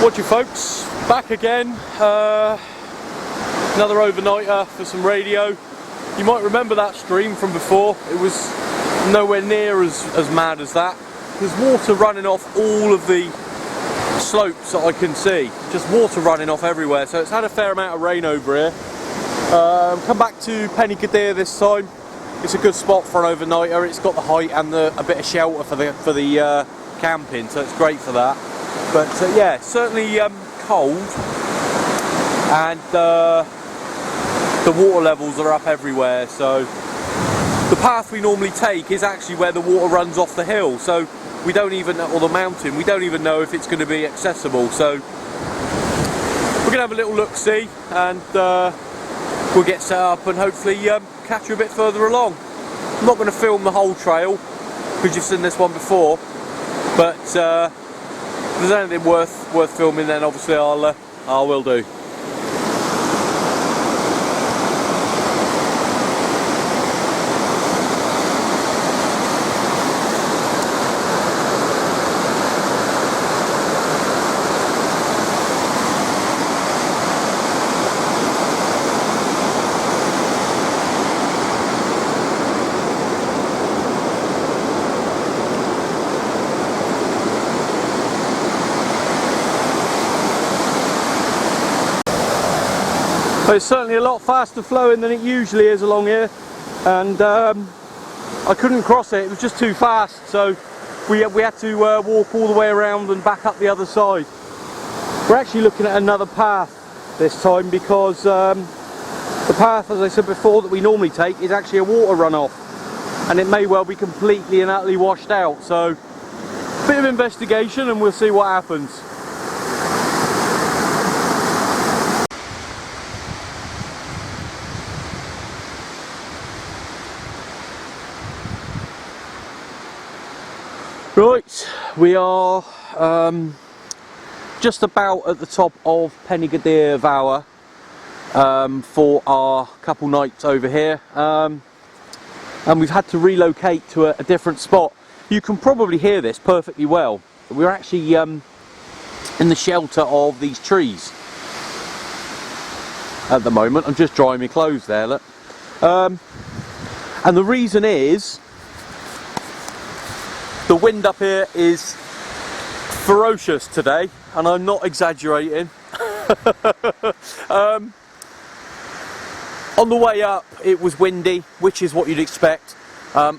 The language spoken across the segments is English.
Watch you folks, back again, another overnighter for some radio. You might remember that stream from before. It was nowhere near as mad as that. There's water running off all of the slopes that I can see, just water running off everywhere, so it's had a fair amount of rain over here. Come back to Pen-y-Gadair this time. It's a good spot for an overnighter. It's got the height and a bit of shelter for the camping, so it's great for that. But yeah, certainly cold, and the water levels are up everywhere. So the path we normally take is actually where the water runs off the hill. So we don't even, or the mountain, we don't even know if it's going to be accessible. So we're going to have a little look-see, and we'll get set up and hopefully catch you a bit further along. I'm not going to film the whole trail because you've seen this one before, but if there's anything worth filming, then obviously I will do. But it's certainly a lot faster flowing than it usually is along here, and I couldn't cross it, it was just too fast, so we had to walk all the way around and back up the other side. We're actually looking at another path this time, because the path, as I said before, that we normally take is actually a water runoff, and it may well be completely and utterly washed out, so a bit of investigation and we'll see what happens. Right, we are just about at the top of Pen-y-Gadair Valley for our couple nights over here, and we've had to relocate to a different spot. You can probably hear this perfectly well. We're actually in the shelter of these trees at the moment. I'm just drying my clothes there, look. And the reason is, the wind up here is ferocious today, and I'm not exaggerating. On the way up it was windy, which is what you'd expect.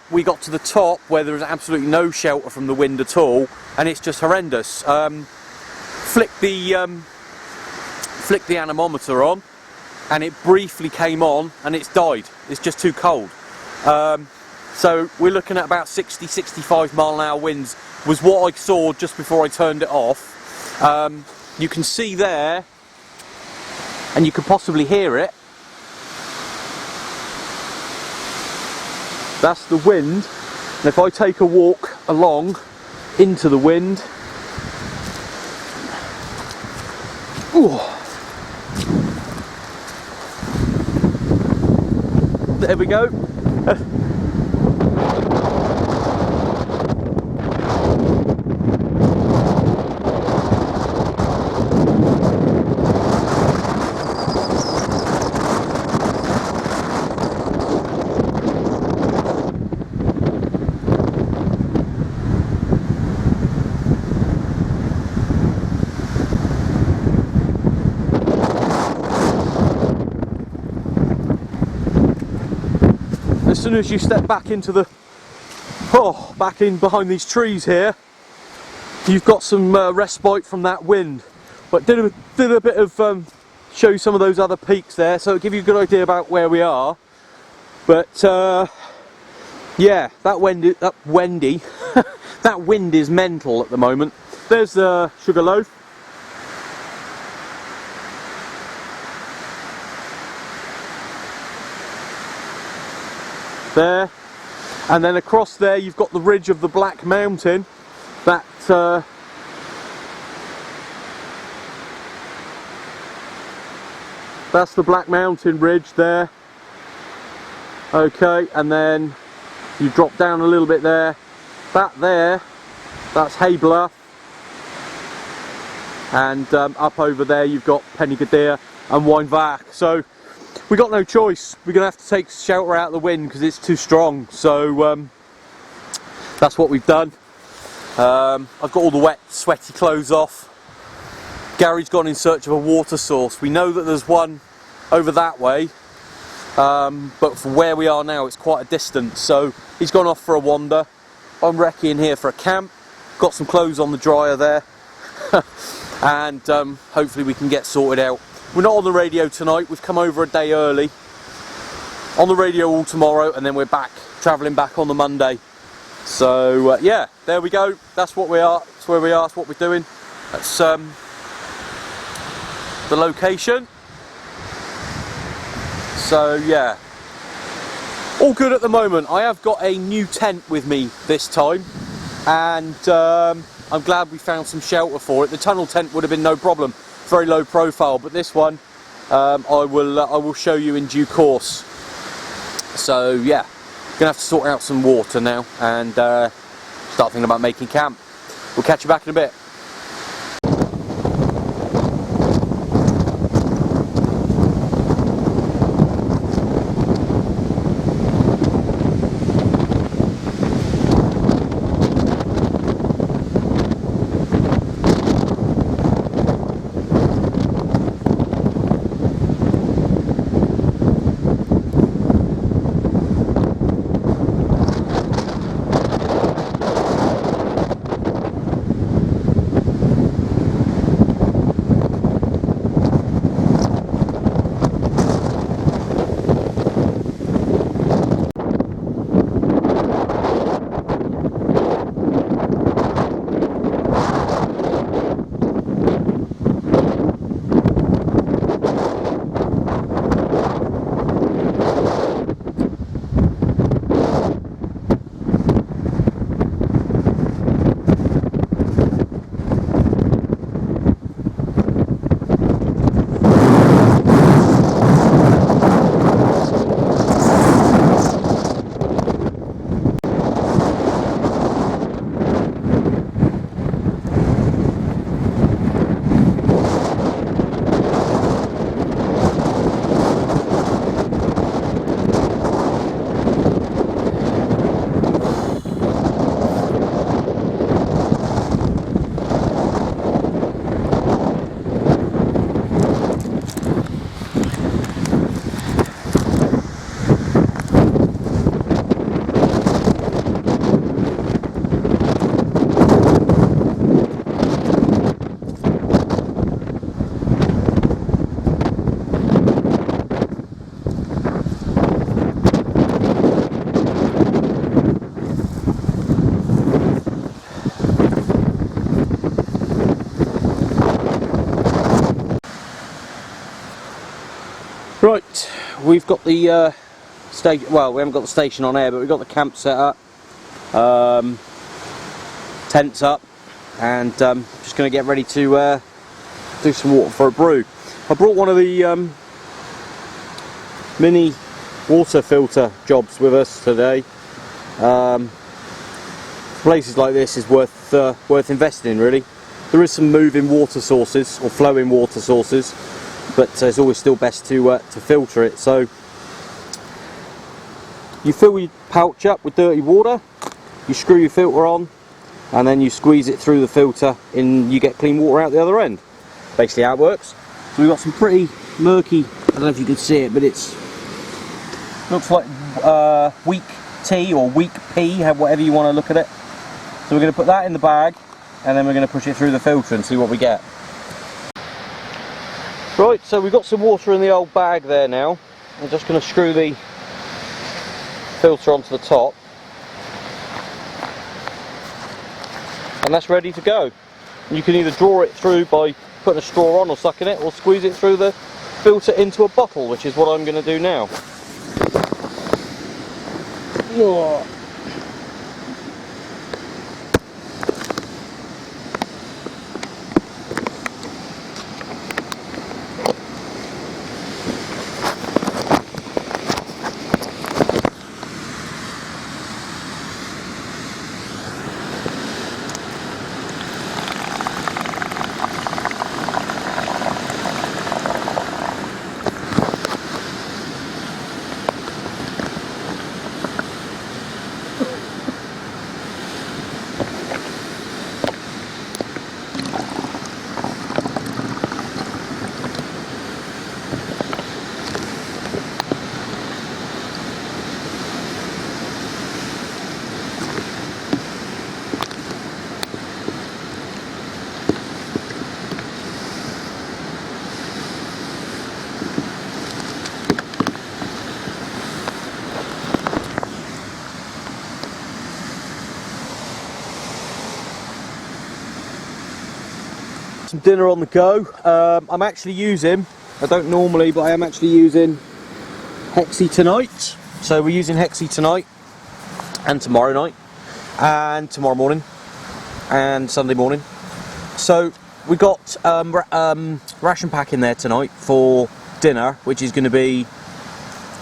We got to the top where there was absolutely no shelter from the wind at all, and it's just horrendous. Flicked the anemometer on, and it briefly came on, and it's died. It's just too cold. So we're looking at about 60-65 mile-an-hour winds was what I saw just before I turned it off. You can see there, and you could possibly hear it. That's the wind. And if I take a walk along into the wind, ooh, there we go. As soon as you step back into the, back in behind these trees here, you've got some respite from that wind. But did a bit of show you some of those other peaks there, so it'll give you a good idea about where we are. But yeah, that wind is mental at the moment. There's the sugar loaf. There, and then across there you've got the ridge of the Black Mountain. That's the Black Mountain ridge there. Okay, and then you drop down a little bit there. That there, that's Hay Bluff. and up over there you've got Pen-y-Gadair and Pen-y-Gadair. So we got no choice. We're gonna have to take shelter out of the wind because it's too strong. So that's what we've done. I've got all the wet, sweaty clothes off. Gary's gone in search of a water source. We know that there's one over that way, but from where we are now it's quite a distance, so he's gone off for a wander. I'm wrecking here for a camp, got some clothes on the dryer there, and hopefully we can get sorted out. We're not on the radio tonight, we've come over a day early. On the radio all tomorrow, and then we're back, travelling back on the Monday. So yeah, there we go, that's what we are, that's where we are, that's what we're doing. That's the location. So yeah, all good at the moment. I have got a new tent with me this time, and I'm glad we found some shelter for it. The tunnel tent would have been no problem, very low profile, but this one I will show you in due course. So yeah, gonna have to sort out some water now and start thinking about making camp. We'll catch you back in a bit. Right, we've got the station, well, we haven't got the station on air, but we've got the camp set up, tents up, and just going to get ready to do some water for a brew. I brought one of the mini water filter jobs with us today. Places like this is worth investing in, really. There is some moving water sources, or flowing water sources, but it's always still best to filter it. So you fill your pouch up with dirty water, you screw your filter on, and then you squeeze it through the filter and you get clean water out the other end. Basically how it works. So we've got some pretty murky, I don't know if you can see it, but it's looks like weak tea or weak pea, whatever you want to look at it. So we're going to put that in the bag, and then we're going to push it through the filter and see what we get. Right, so we've got some water in the old bag there now. I'm just going to screw the filter onto the top, and that's ready to go. You can either draw it through by putting a straw on or sucking it, or squeeze it through the filter into a bottle, which is what I'm going to do now. Some dinner on the go. I'm actually using, I don't normally, but I am actually using Hexy tonight. So we're using Hexy tonight and tomorrow night and tomorrow morning and Sunday morning. So we got ration pack in there tonight for dinner, which is going to be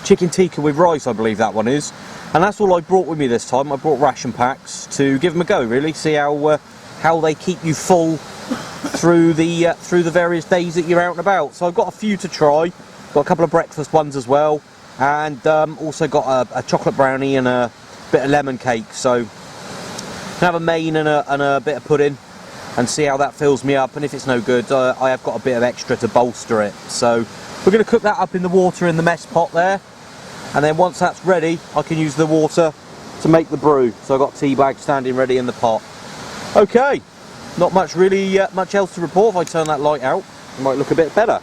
chicken tikka with rice, I believe that one is. And that's all I brought with me this time. I brought ration packs to give them a go, really, see how they keep you full through the various days that you're out and about. So I've got a few to try. Got a couple of breakfast ones as well, and also got a chocolate brownie and a bit of lemon cake. So can have a main and a bit of pudding and see how that fills me up. And if it's no good, I have got a bit of extra to bolster it. So we're going to cook that up in the water in the mess pot there, and then once that's ready, I can use the water to make the brew. So I've got tea bag standing ready in the pot. Okay, not much really much else to report. If I turn that light out, it might look a bit better.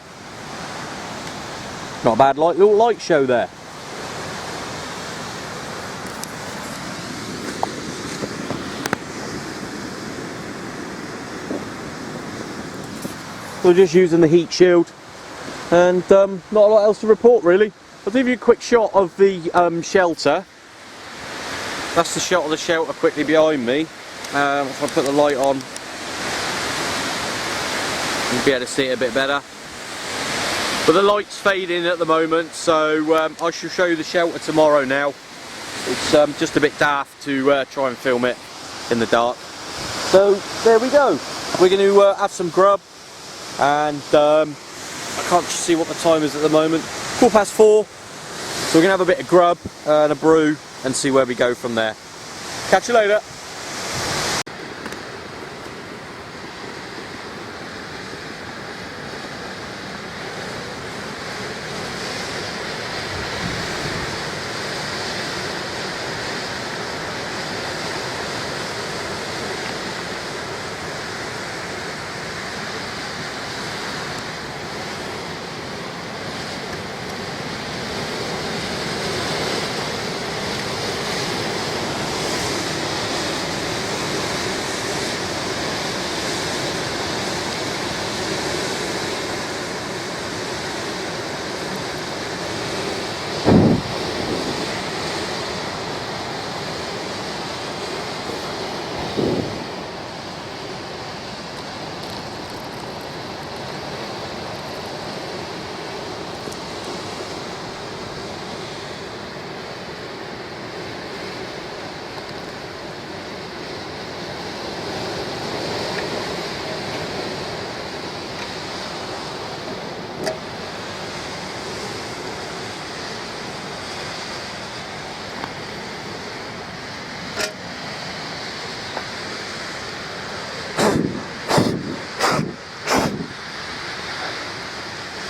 Not a bad little light show there. We're just using the heat shield, and not a lot else to report really. I'll give you a quick shot of the shelter. That's the shot of the shelter quickly behind me. If I put the light on, you'll be able to see it a bit better. But the light's fading at the moment, so I shall show you the shelter tomorrow now. It's just a bit daft to try and film it in the dark. So there we go. We're going to have some grub, and I can't see what the time is at the moment. 4:15. So we're going to have a bit of grub and a brew and see where we go from there. Catch you later.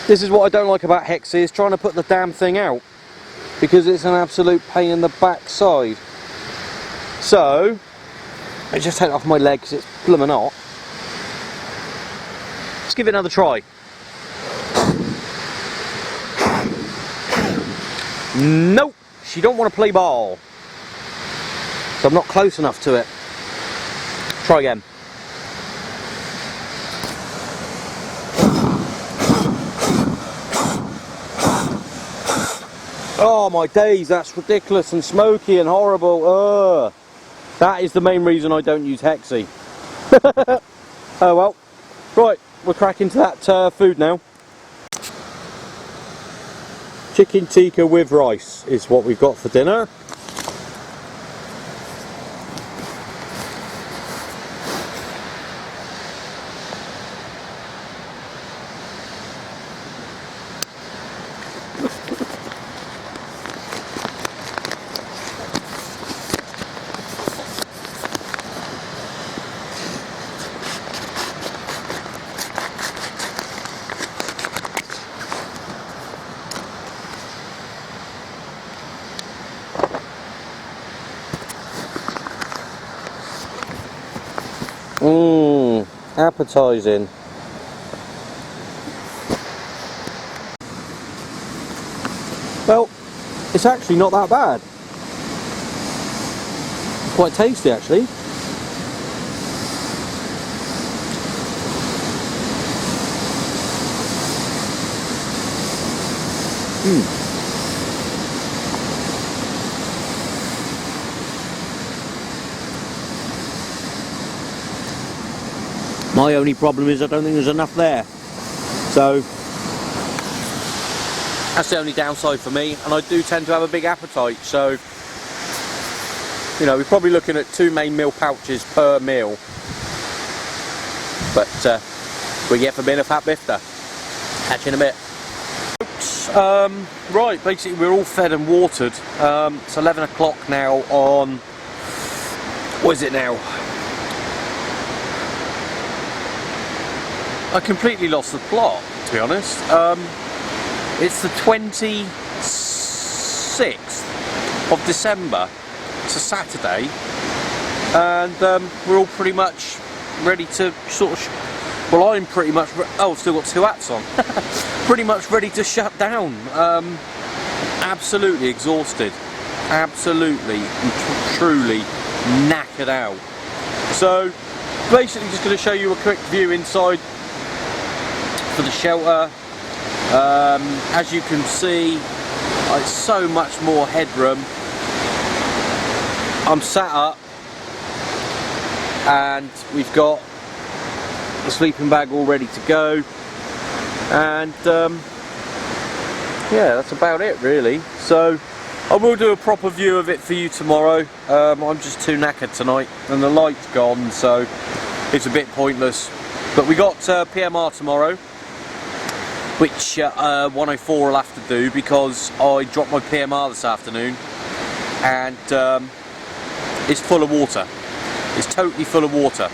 This is what I don't like about Hexy, is trying to put the damn thing out, because it's an absolute pain in the backside. So I just take it off my leg because it's blooming hot. Let's give it another try. Nope, she don't want to play ball, so I'm not close enough to it. Try again. Oh my days, that's ridiculous and smoky and horrible. Ugh. That is the main reason I don't use Hexy. Oh well. Right, we're cracking to that food now. Chicken tikka with rice is what we've got for dinner. Appetising. Well, it's actually not that bad. It's quite tasty actually. My only problem is I don't think there's enough there. So that's the only downside for me, and I do tend to have a big appetite, so you know, we're probably looking at 2 main meal pouches per meal. But we get for being a fat bifter. Catch you in a bit. Right, basically we're all fed and watered. It's 11 o'clock now on, what is it now? I completely lost the plot, to be honest. It's the 26th of December. It's a Saturday, and we're all pretty much ready to sort of, well, I'm pretty much, oh, I've still got 2 hats on. Pretty much ready to shut down. Absolutely exhausted. Absolutely, truly knackered out. So, basically just going to show you a quick view inside for the shelter. As you can see, it's so much more headroom. I'm sat up and we've got the sleeping bag all ready to go, and yeah, that's about it really. So I will do a proper view of it for you tomorrow. I'm just too knackered tonight and the light's gone, so it's a bit pointless. But we got PMR tomorrow, which 104 will have to do because I dropped my PMR this afternoon, and it's full of water. It's totally full of water.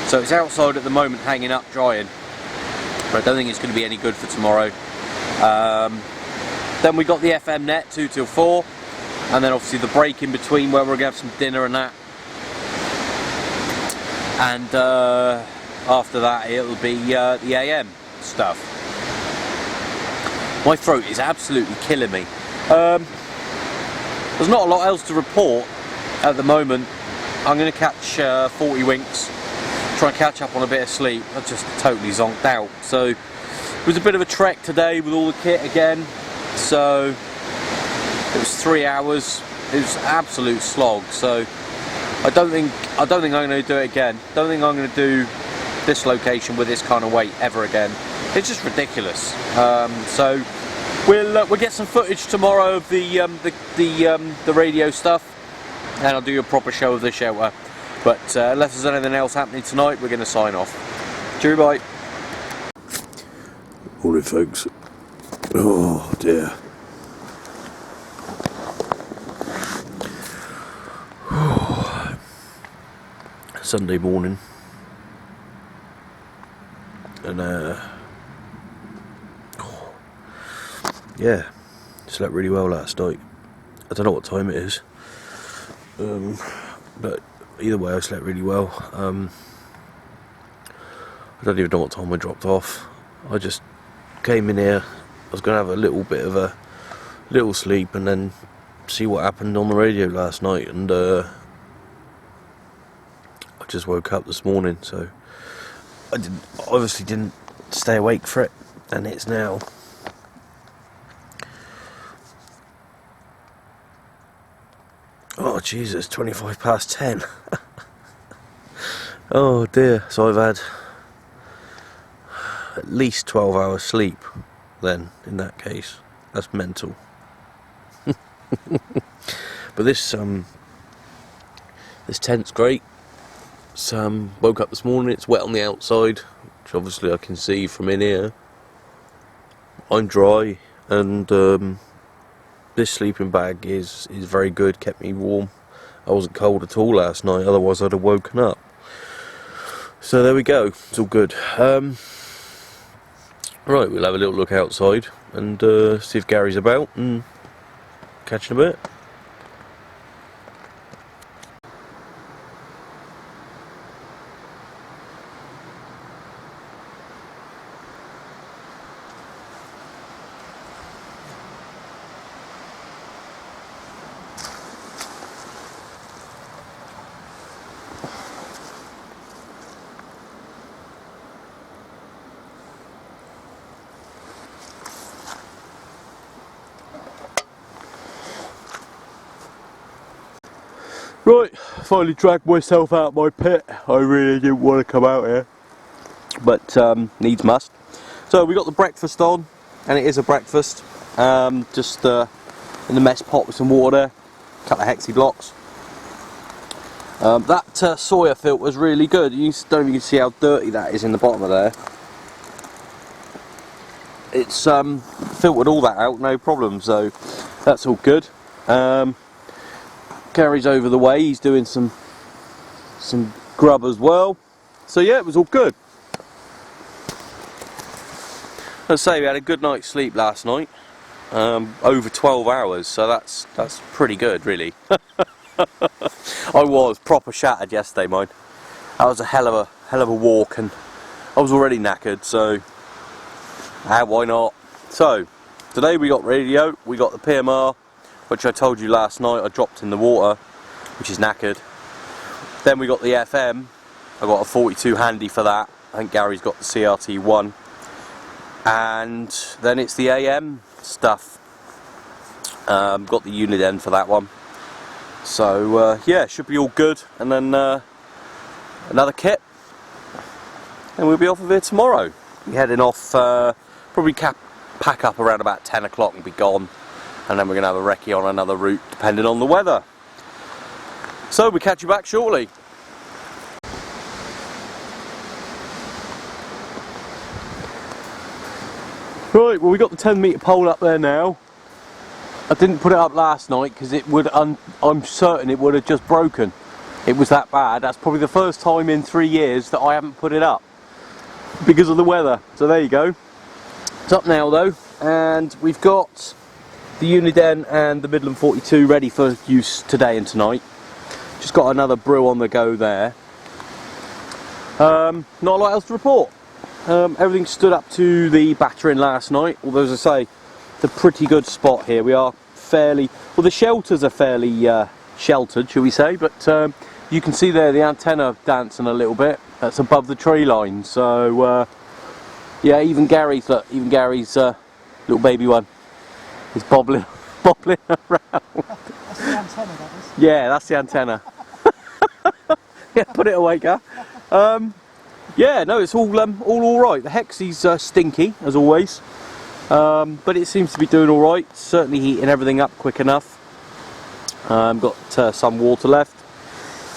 So it's outside at the moment hanging up drying. But I don't think it's going to be any good for tomorrow. Then we got the FM net 2 till 4. And then obviously the break in between where we're going to have some dinner and that. And after that it'll be the AM stuff. My throat is absolutely killing me. There's not a lot else to report at the moment. I'm going to catch 40 winks, try and catch up on a bit of sleep. I just totally zonked out. So it was a bit of a trek today with all the kit again. So it was 3 hours. It was an absolute slog. So I don't think I'm going to do it again. Don't think I'm going to do this location with this kind of weight ever again. It's just ridiculous. So we'll get some footage tomorrow of the radio stuff, and I'll do a proper show of the shelter. But unless there's anything else happening tonight, we're going to sign off. Cheerio, bye. Morning, folks. Oh dear. Sunday morning, and yeah, slept really well last night. I don't know what time it is, but either way I slept really well. I don't even know what time I dropped off. I just came in here. I was going to have a little bit of a little sleep and then see what happened on the radio last night, and I just woke up this morning, so I obviously didn't stay awake for it, and it's now oh Jesus, 25 past 10. Oh dear. So I've had at least 12 hours sleep then, in that case. That's mental. But this tent's great. Woke up this morning, it's wet on the outside, which obviously I can see from in here. I'm dry, and this sleeping bag is very good, kept me warm. I wasn't cold at all last night, otherwise I'd have woken up. So there we go, it's all good. Right, we'll have a little look outside and see if Gary's about, and catch you in a bit. Right, finally dragged myself out of my pit. I really didn't want to come out here, but needs must. So we got the breakfast on, and it is a breakfast. Just in the mess pot with some water, a couple of hexy blocks. That soya filter was really good. You don't even see how dirty that is in the bottom of there. It's filtered all that out, no problem. So that's all good. Gary's over the way. He's doing some grub as well. So yeah, it was all good. Let's say we had a good night's sleep last night. Over 12 hours, so that's pretty good, really. I was proper shattered yesterday, mind. That was a hell of a walk, and I was already knackered, so why not? So today we got radio, we got the PMR, which I told you last night I dropped in the water, which is knackered. Then we got the FM. I got a 42 handy for that. I think Gary's got the CRT1, and then it's the AM stuff. Got the unit end for that one. So yeah, should be all good. And then another kit, and we'll be off of here tomorrow. We're heading off, probably pack up around about 10 o'clock and be gone. And then we're going to have a recce on another route depending on the weather. So we'll catch you back shortly. Right, well we got the 10-metre pole up there now. I didn't put it up last night because it would, I'm certain it would have just broken. It was that bad. That's probably the first time in 3 years that I haven't put it up because of the weather. So there you go. It's up now though, and we've got the Uniden and the Midland 42 ready for use today and tonight. Just got another brew on the go there. Not a lot else to report. Everything stood up to the battering last night, although as I say, it's a pretty good spot here. We are fairly, well the shelters are fairly sheltered, shall we say, but you can see there the antenna dancing a little bit. That's above the tree line, so yeah, even Gary's little baby one is bobbling around. That's the antenna, that is. Yeah, that's the antenna. Yeah, put it away, Gar. Yeah, no, it's all right. The hexie's stinky as always, but it seems to be doing all right. Certainly heating everything up quick enough. Got some water left.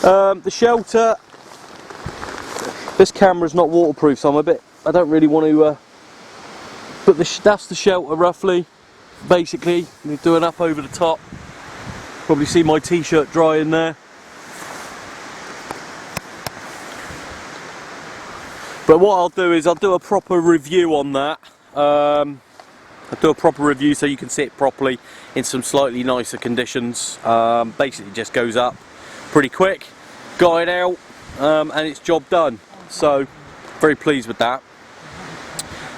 The shelter. This camera's not waterproof, so I don't really want to. But that's the shelter roughly. Basically, we're doing up over the top. Probably see my t-shirt drying there. But what I'll do is I'll do a proper review on that. I'll do a proper review so you can see it properly in some slightly nicer conditions. Basically it just goes up pretty quick, got it out, and it's job done. So very pleased with that.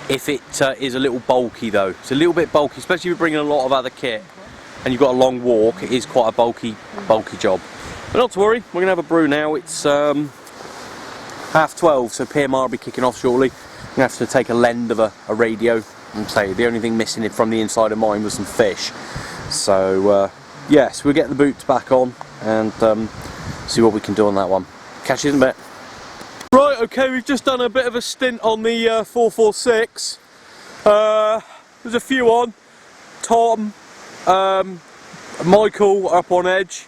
If it is a little bulky though, it's a little bit bulky, especially if you're bringing a lot of other kit and you've got a long walk. It is quite a bulky job. But not to worry, we're going to have a brew now. It's 12:30, so PMR will be kicking off shortly. I'm going to have to take a lend of a radio and say the only thing missing from the inside of mine was some fish. So yes, we'll get the boots back on and see what we can do on that one. Catch you in a bit. Right, okay, we've just done a bit of a stint on the 446. There's a few on. Tom, Michael up on Edge,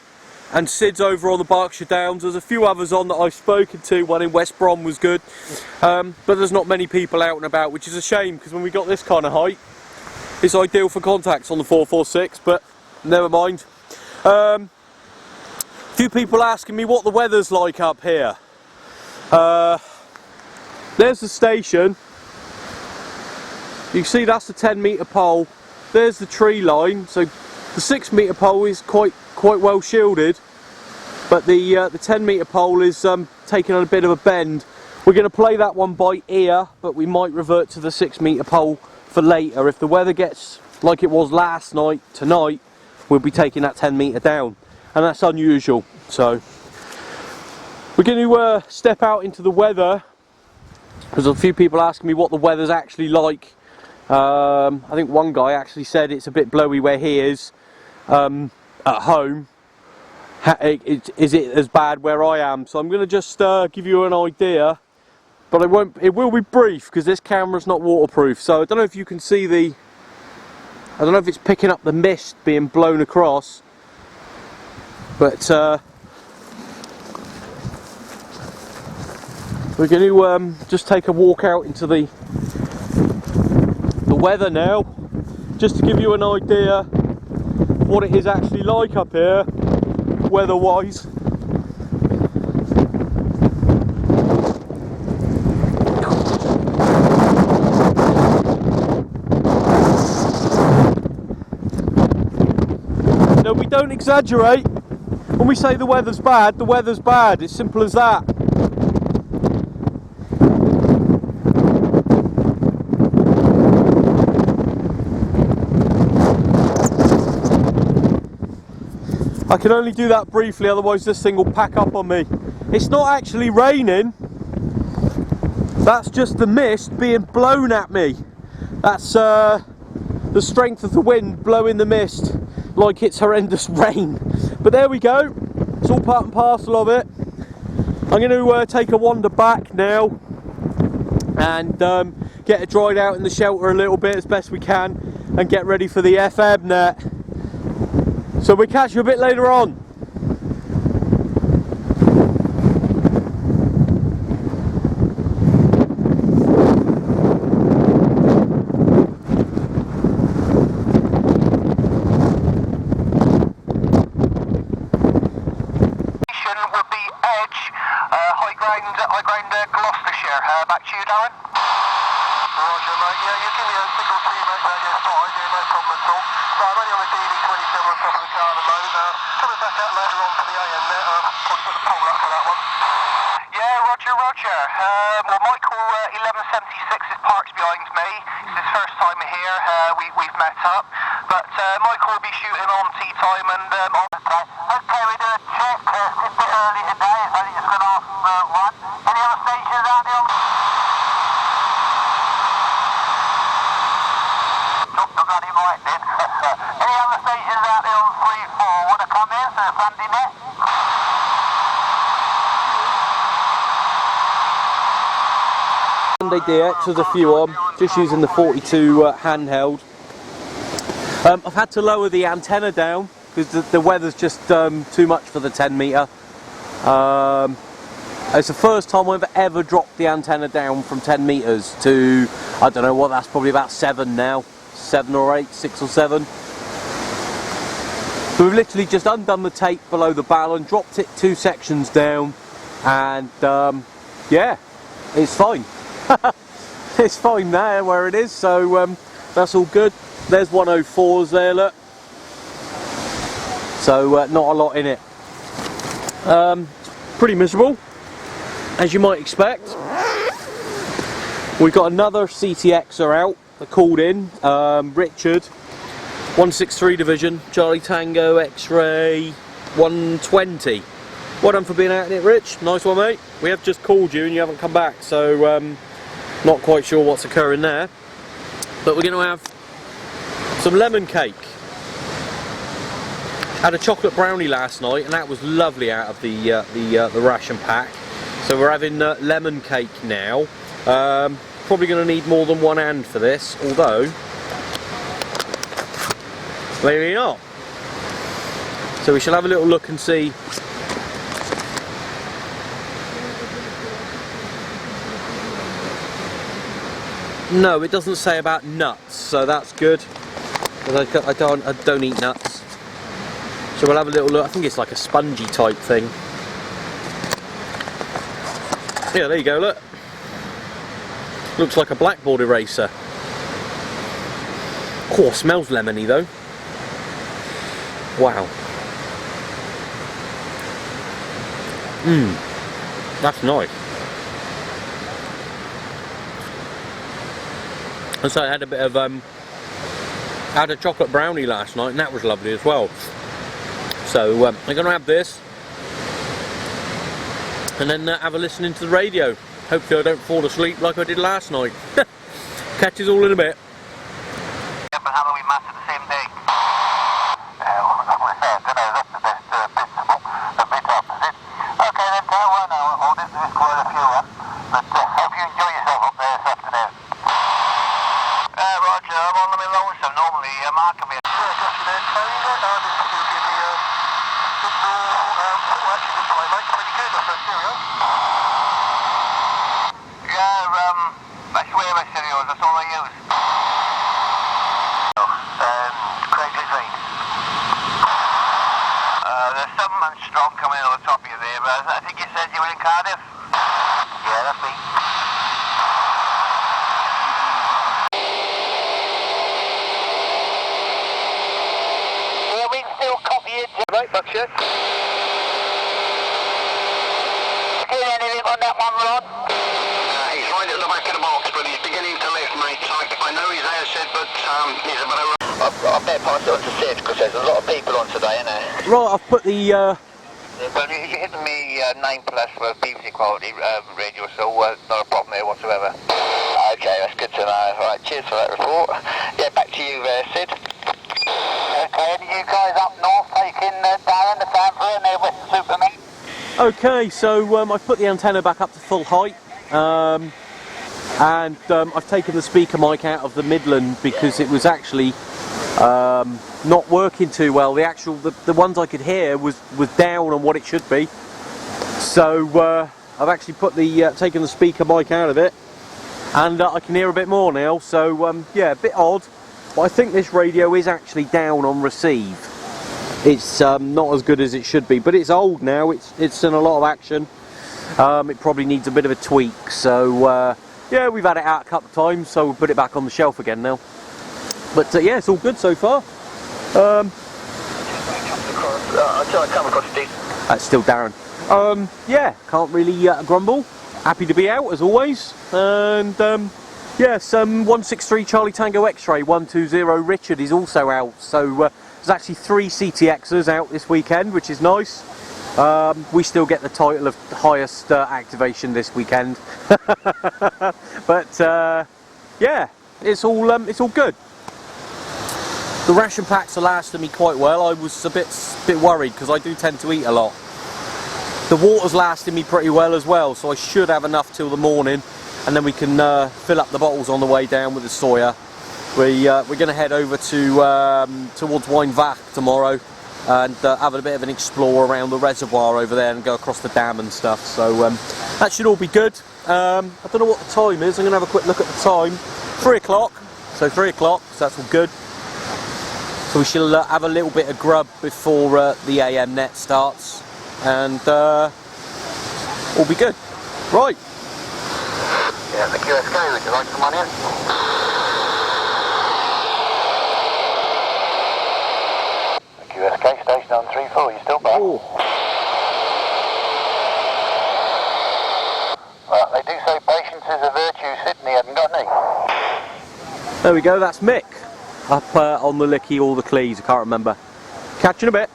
and Sid's over on the Berkshire Downs. There's a few others on that I've spoken to. One in West Brom was good, but there's not many people out and about, which is a shame because when we got this kind of height, it's ideal for contacts on the 446. But never mind. A few people asking me what the weather's like up here. There's the station. You can see that's the 10-metre pole. There's the tree line. So the 6-metre pole is quite well shielded, but the 10-metre pole is taking on a bit of a bend. We're going to play that one by ear, but we might revert to the 6-metre pole for later. If the weather gets like it was last night, tonight, we'll be taking that 10-metre down, and that's unusual. So we're going to step out into the weather, because a few people asking me what the weather's actually like. I think one guy actually said it's a bit blowy where he is at home. is it as bad where I am. So I'm going to just give you an idea, but it will be brief because this camera's not waterproof. So I don't know if you can see I don't know if it's picking up the mist being blown across, but we're going to just take a walk out into the weather now, just to give you an idea of what it is actually like up here, weather-wise. No, we don't exaggerate. When we say the weather's bad, the weather's bad. It's simple as that. I can only do that briefly, otherwise this thing will pack up on me. It's not actually raining. That's just the mist being blown at me. That's the strength of the wind blowing the mist like it's horrendous rain. But there we go. It's all part and parcel of it. I'm going to take a wander back now and get it dried out in the shelter a little bit as best we can and get ready for the FM net. So we'll catch you a bit later on. Would be Edge, high ground Gloucestershire. Back to you, Darren. Roger, mate. Yeah, you give me a signal to you, mate. Radio's fine. Yeah, no problem at all. So I'm only on the DD27 on top of the car at the moment. Coming back out later on for the AM net. Probably put the pole up for that one. Yeah, roger, roger. Well, Michael 1176 is parked behind me. It's his first time here. We've met up. But Michael will be shooting on tea time and on. Okay, we do a check. It's a bit early today. It's only just gone off 1. Any other stations out there? Took the bloody mic then. Any other stations out there on 3-4 want to come in for a Sunday net? Sunday DX, there's a few on, just using the 42 handheld. I've had to lower the antenna down because the weather's just too much for the 10 metre. It's the first time I've ever dropped the antenna down from 10 metres to, I don't know what, that's probably about 7 now. 7 or 8, 6 or 7. So we've literally just undone the tape below the ballon, dropped it 2 sections down, and yeah, it's fine. It's fine there where it is, so that's all good. There's 104s there, look. So not a lot in it. Pretty miserable, as you might expect. We've got another CTXer out that called in, Richard, 163 Division, Charlie Tango, X-Ray, 120. Well done for being out in it, Rich. Nice one, mate. We have just called you and you haven't come back, so not quite sure what's occurring there. But we're going to have some lemon cake. Had a chocolate brownie last night and that was lovely out of the ration pack. So we're having lemon cake now. Probably going to need more than one hand for this, although maybe not. So we shall have a little look and see. No, it doesn't say about nuts, so that's good. I don't eat nuts. So we'll have a little look. I think it's like a spongy type thing. Yeah, there you go, look. Looks like a blackboard eraser. Oh, smells lemony though. Wow. That's nice. And so I had a bit of I had a chocolate brownie last night and that was lovely as well. So I'm going to have this and then have a listen into the radio. Hopefully I don't fall asleep like I did last night. Catch us all in a bit. Yeah, but Halloween mass at the same day. Like I said, I don't know, that's the best principle. queue up. But hope you enjoy yourself up there this afternoon. Roger, I'm on the lonesome. Normally, Mark can be... Yeah, got you there, Tony. This is in the signal. Actually, this way, mate. Pretty good. That's a stereo. Yeah, I swear my stereos. That's all I use. Craigslist Lane. There's some man strong coming over the top of you there, but I think you said you were in Cardiff. Yeah, that's me. Yeah, we can still copy it. Right, fuck shit. Get anything on that one, Rod? He's right at the back of the box, but he's beginning to lift, mate. I know he's airshed, but he's a bit of... I better pass it on to Sid, because there's a lot of people on today, isn't there? Right, I've put the... Well, you're hitting me 9 plus for BBC quality radio, so not a problem there whatsoever. Okay, that's good to know. Right, cheers for that report. Yeah, back to you there, Sid. Okay, and you guys up north taking Darren, the Sanford, and their Western Superman? Okay, so I've put the antenna back up to full height, and I've taken the speaker mic out of the Midland because it was actually not working too well. The ones I could hear was down on what it should be. So I've actually put taken the speaker mic out of it, and I can hear a bit more now. So yeah, a bit odd, but I think this radio is actually down on receive. It's not as good as it should be, but it's old now. It's in a lot of action. It probably needs a bit of a tweak. So yeah, we've had it out a couple of times, so we'll put it back on the shelf again now. But yeah, it's all good so far. Until I come across Steve. That's still Darren. Yeah, can't really grumble. Happy to be out as always. And yeah, some 163 Charlie Tango X-Ray 120 Richard is also out. So there's actually 3 CTXs out this weekend, which is nice. We still get the title of highest activation this weekend. But yeah, it's all good. The ration packs are lasting me quite well. I was a bit worried because I do tend to eat a lot. The water's lasting me pretty well as well, so I should have enough till the morning, and then we can fill up the bottles on the way down with the soya. We're going to head over to towards Weinbach tomorrow and have a bit of an explore around the reservoir over there and go across the dam and stuff. So that should all be good. I don't know what the time is. I'm going to have a quick look at the time. 3 o'clock. So 3 o'clock. So that's all good. So we shall have a little bit of grub before the AM net starts, and all be good. Right. Yeah, the QSK, would you like some onion? The QSK station on 3-4, you still back? Oh. Well, they do say patience is a virtue, Sydney hasn't got any. There we go, that's Mick. Up on the Licky or the Clees, I can't remember. Catch you in a bit.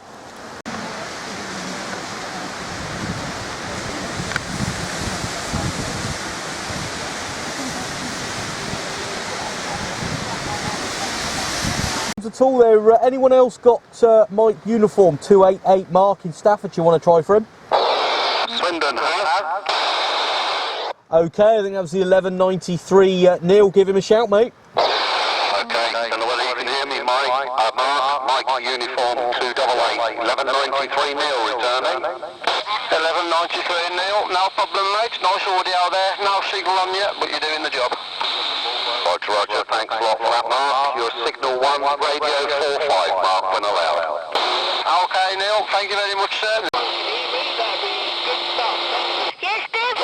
At all there, anyone else got Mike uniform 288 Mark in Stafford you want to try for him? Swindon has. Okay, I think that was the 1193 Neil, give him a shout, mate. Okay, don't know whether you can hear me, Mike. Mike uniform 288, 1193 Neil returning. 1193 Neil, no problem, mate. Nice audio there, no signal on yet, but you're doing the job. Roger, thanks a lot for that, Mark. You're signal 1, radio 45, Mark, when allowed. Okay, Neil, thank you very much, sir. Yes, Dave.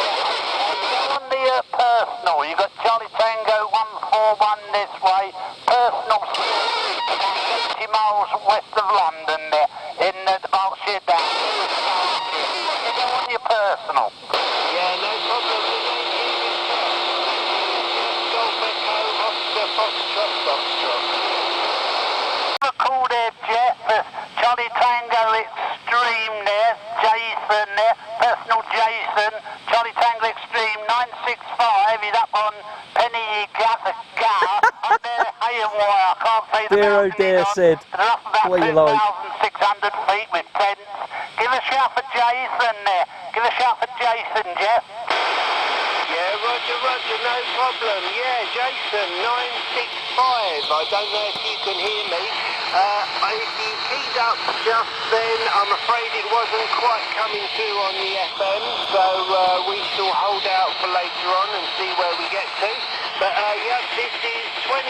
On the personal, you've got Charlie Tango 141 this way, personal 50 miles west of London there, in the Berkshire Downs. You go on your personal. Yeah, no problem. Call there, Jeff. Charlie Tango Extreme there, Jason there, personal Jason, Charlie Tango Extreme 965. He's up on Pen-y-Gadair. Up there, Hay and Wire. I can't say the Dear, oh dear, Sid. They're up about 2,600 feet with 10. Give a shout for Jason there. Give a shout for Jason, Jeff. Yeah, roger, no problem. Yeah, Jason, 965. I don't know if you can hear me. If you keyed up just then, I'm afraid it wasn't quite coming through on the FM, so we shall hold out for later on and see where we get to. But yeah, this is 26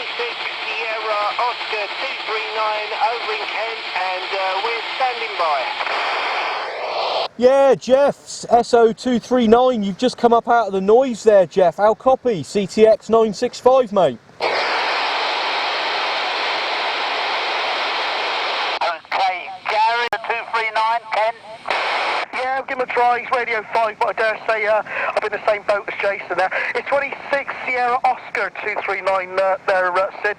Sierra Oscar 239 over in Kent, and we're standing by. Yeah, Jeff, SO239, you've just come up out of the noise there, Jeff. How copy? CTX 965, mate. Okay, Gary, the 239, Ken. Yeah, give him a try. He's Radio 5, but I dare say I'm in the same boat as Jason there. It's 26 Sierra Oscar 239 there, Sid.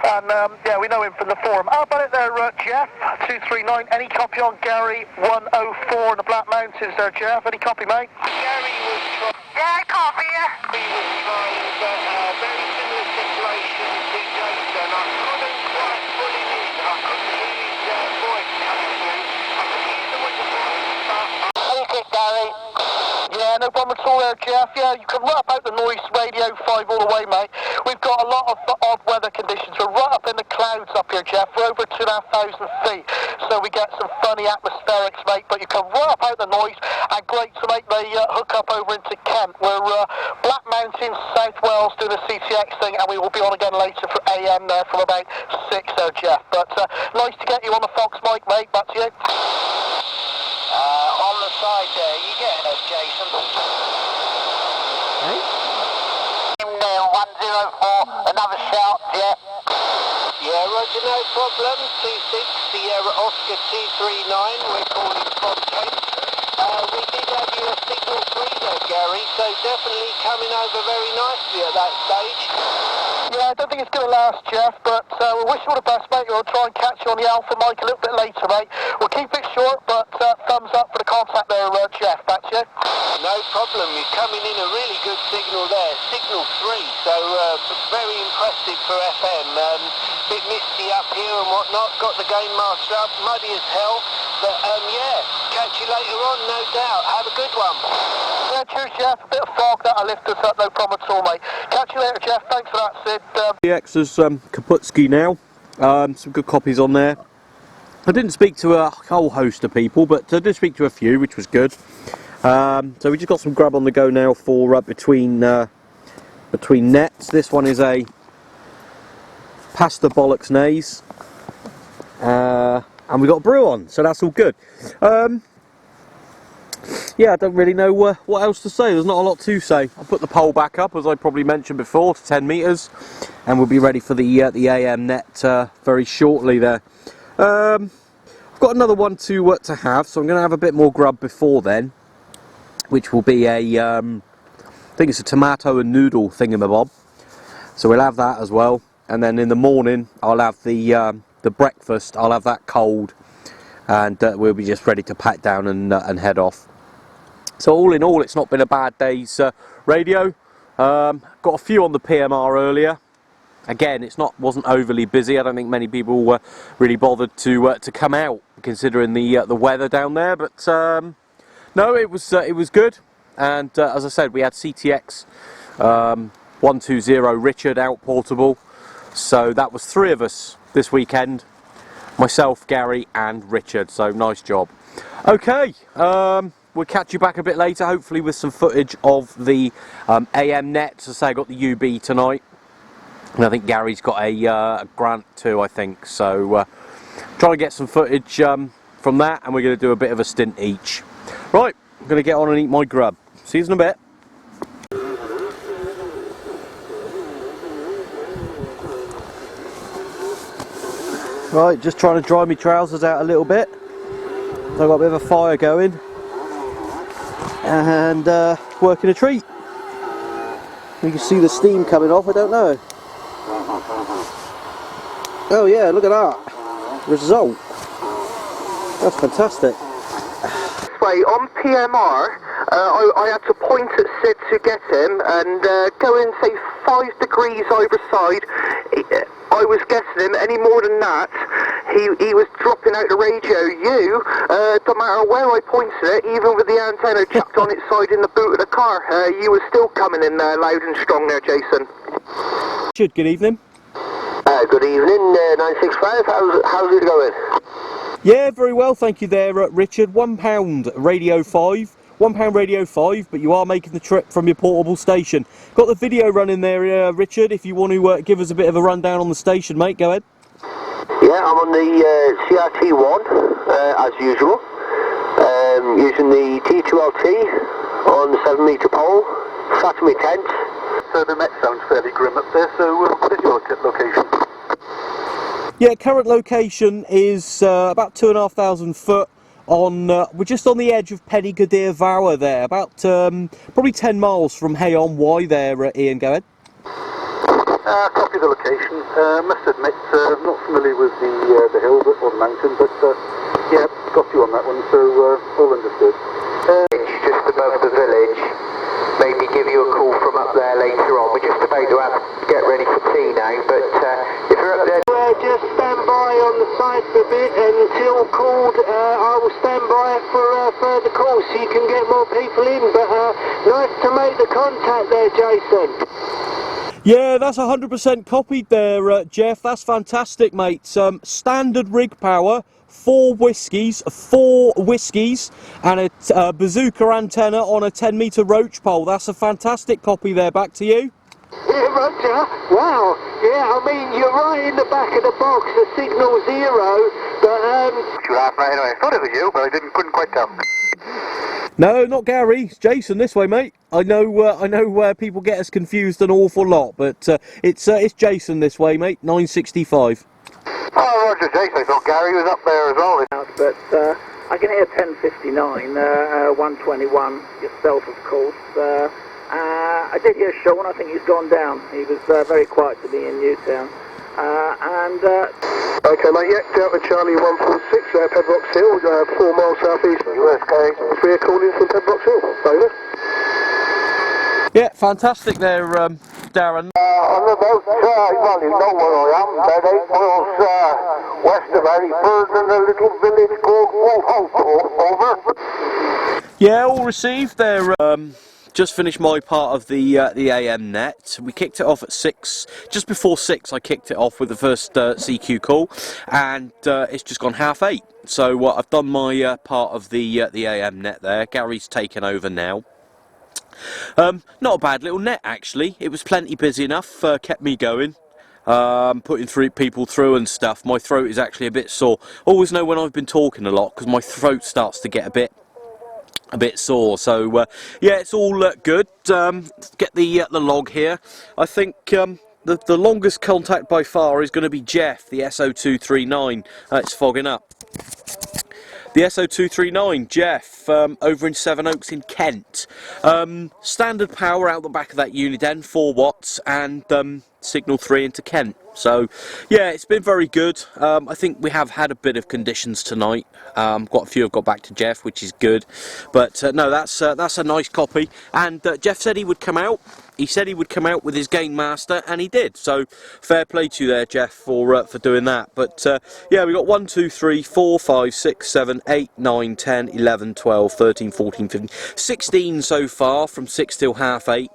And yeah, we know him from the forum. How about it there, Jeff? 239. Any copy on Gary 104 in the Black Mountains there, Jeff? Any copy, mate? Gary was trying. Yeah, copy, yeah. He was trying, but very similar situation to Jason. I couldn't quite pull him in. I couldn't hear his voice coming through. I could hear the whistle, but... Okay, Gary. Yeah, no problem at all there, Jeff. Yeah, you can right about the noise, Radio 5 all the way, mate. We've got a lot of odd weather conditions. We're right up in the clouds up here, Jeff. We're over 2,500 feet, so we get some funny atmospherics, mate. But you can right up out the noise, and great to make the hook up over into Kent. We're Black Mountains, South Wales, doing the CTX thing, and we will be on again later for AM there from about 6 there, Jeff. But nice to get you on the Fox mic, mate. Back to you. On the side there, you getting us, Jason? Hey? 104, another shout, yeah. Yeah, roger, no problem. 26 Sierra Oscar 239, we're calling from Kent. We did have you a signal 3 there, Gary, so definitely coming over very nicely at that stage. Yeah, I don't think it's going to last, Jeff, but we wish you all the best, mate. We'll try and catch you on the Alpha mic a little bit later, mate. We'll keep it short, but thumbs up for the contact there, Jeff. Back to you. No problem. You're coming in a really good signal there. Signal 3, so very impressive for FM. Bit misty up here and whatnot. Got the game master up, muddy as hell. But yeah, catch you later on, no doubt. Have a good one. Yeah, cheers, Jeff. A bit of fog that'll lift us up, no problem at all, mate. Catch you later, Jeff. Thanks for that, Sid. CTX is Kaputski now. Some good copies on there. I didn't speak to a whole host of people, but I did speak to a few, which was good. So we just got some grub on the go now for between nets. This one is a Pasta Bollocks Nays. And we got a brew on, so that's all good. Yeah, I don't really know what else to say. There's not a lot to say. I'll put the pole back up, as I probably mentioned before, to 10 metres, and we'll be ready for the AM net very shortly there. I've got another one to have, so I'm going to have a bit more grub before then, which will be I think it's a tomato and noodle thingamabob. So we'll have that as well, and then in the morning I'll have the breakfast. I'll have that cold, and we'll be just ready to pack down and head off. So all in all, it's not been a bad day's radio. Got a few on the PMR earlier. Again, wasn't overly busy. I don't think many people were really bothered to come out, considering the weather down there. But no, it was good. And as I said, we had CTX 120 Richard out portable. So that was 3 of us this weekend. Myself, Gary and Richard. So nice job. Okay, we'll catch you back a bit later, hopefully with some footage of the AM net. As I say, I got the UB tonight. And I think Gary's got a grant too, I think. So try to get some footage from that, and we're going to do a bit of a stint each. Right, I'm going to get on and eat my grub. See you in a bit. Right, just trying to dry my trousers out a little bit. I've got a bit of a fire going, and working a treat. You can see the steam coming off, I don't know. Oh yeah, look at that result. That's fantastic. Wait, on PMR, I had to point at Sid to get him, and go in, say, 5 degrees either side. I was getting him. Any more than that, he was dropping out the radio. You, don't matter where I pointed it, even with the antenna chucked on its side in the boot of the car, you were still coming in there loud and strong there, Jason. Richard, good evening. Good evening, 965. How's it going? Yeah, very well, thank you there, Richard. £1 Radio 5. £1 Radio 5, but you are making the trip from your portable station. Got the video running there, Richard, if you want to give us a bit of a rundown on the station, mate, go ahead. Yeah, I'm on the CRT1, as usual, using the T2LT on the 7 metre pole, sat in my tent. So the Met sounds fairly grim up there, so what is your location? Yeah, current location is about 2,500 foot. We're just on the edge of Pen-y-Gadair there, about probably 10 miles from Hay-on Wye there, Ian, go ahead. Copy the location. Must admit, I'm not familiar with the hill or the mountain, but yeah, got you on that one, so all understood. It's just above the village. Maybe give you a call from up there later on. We're just about to get ready for tea now, but if you're up there... just stand by on the side for a bit until called. I will stand by for further calls so you can get more people in, but nice to make the contact there, Jason. Yeah, that's 100% copied there, Jeff. That's fantastic, mate. Standard rig power, 4 whiskies, and a bazooka antenna on a 10 metre roach pole. That's a fantastic copy there. Back to you. Yeah, Roger. Wow. Yeah, I mean, you're right in the back of the box, the signal 0, but You laughed right anyway. I thought it was you, but I couldn't quite tell. No, not Gary. It's Jason this way, mate. I know where people get us confused an awful lot, but it's Jason this way, mate. 965. Oh, Roger, Jason. I thought Gary was up there as well. But I can hear 1059, 121, yourself, of course. I did hear Sean. I think he's gone down. He was very quiet to me in Newtown. Okay, mate, yeah, Delta Charlie 146, Pembroke Hill, 4 miles southeast of USK. We're calling from Pembroke Hill, over. Yeah, fantastic there, Darren. I'm about, well, you know where I am, about 8 miles west of Harryford in a little village called Wolfhouse, over. Yeah, all received there. Just finished my part of the AM net. We kicked it off at 6, just before 6 I kicked it off with the first CQ call, and it's just gone 8:30. So I've done my part of the AM net there. Gary's taken over now. Not a bad little net actually. It was plenty busy enough, kept me going. Putting people through and stuff. My throat is actually a bit sore. Always know when I've been talking a lot because my throat starts to get a bit sore, so yeah, it's all good. Get the log here. I think the longest contact by far is going to be Jeff, the SO239. It's fogging up. The SO239, Jeff, over in Sevenoaks in Kent. Standard power out the back of that unit then, 4 watts, and signal 3 into Kent. So yeah, it's been very good. I think we have had a bit of conditions tonight. Quite a few have got back to Jeff, which is good. But no, that's a nice copy. And Jeff said he would come out. He said he would come out with his Gain Master, and he did. So fair play to you there, Jeff, for doing that. But yeah, we got 1, 2, 3, 4, 5, 6, 7, 8, 9, 10, 11, 12, 13, 14, 15, 16 so far from 6 till 7:30.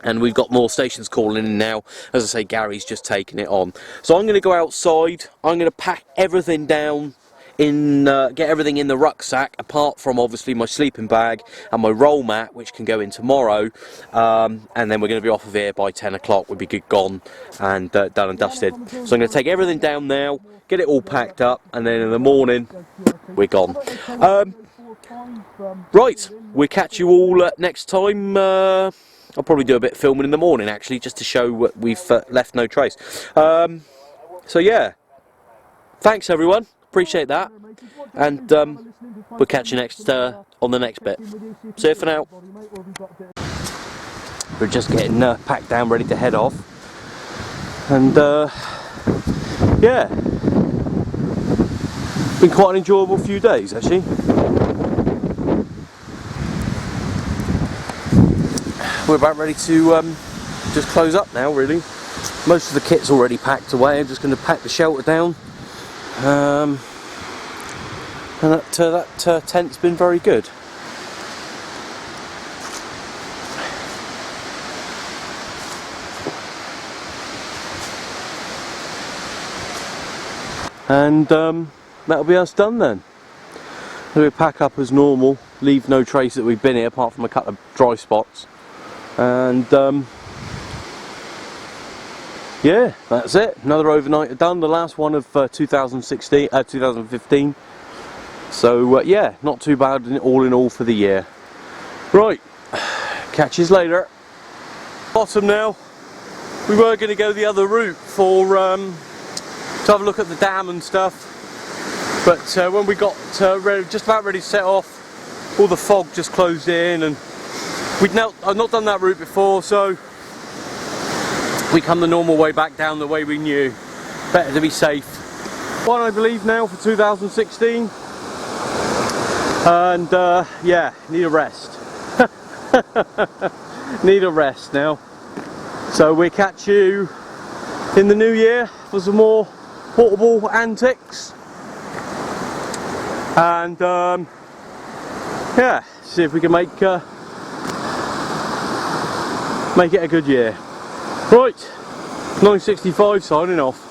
And we've got more stations calling in now. As I say, Gary's just taking it on. So I'm going to go outside. I'm going to pack everything down, get everything in the rucksack, apart from obviously my sleeping bag and my roll mat, which can go in tomorrow. And then we're going to be off of here by 10 o'clock. We'll be good gone and done and dusted. So I'm going to take everything down now, get it all packed up, and then in the morning we're gone. Right, we'll catch you all next time. I'll probably do a bit of filming in the morning actually, just to show we've left no trace. So yeah, thanks everyone, appreciate that, and we'll catch you next on the next bit. See you for now. We're just getting packed down, ready to head off, and yeah, been quite an enjoyable few days actually. We're about ready to just close up now really. Most of the kit's already packed away. I'm just going to pack the shelter down And that tent's been very good. And that'll be us done then. We'll pack up as normal, leave no trace that we've been here apart from a couple of dry spots. And yeah, that's it. Another overnight done, the last one of 2015. So yeah, not too bad all in all for the year. Right, catch you later. Bottom now. We were going to go the other route for to have a look at the dam and stuff, but when we got just about ready to set off, all the fog just closed in, and I've not done that route before, so we come the normal way back down the way we knew. Better to be safe. One, I believe, now for 2016, and yeah, need a rest. Need a rest now. So we'll catch you in the new year for some more portable antics, and yeah, see if we can make it a good year. Right, 965 signing off.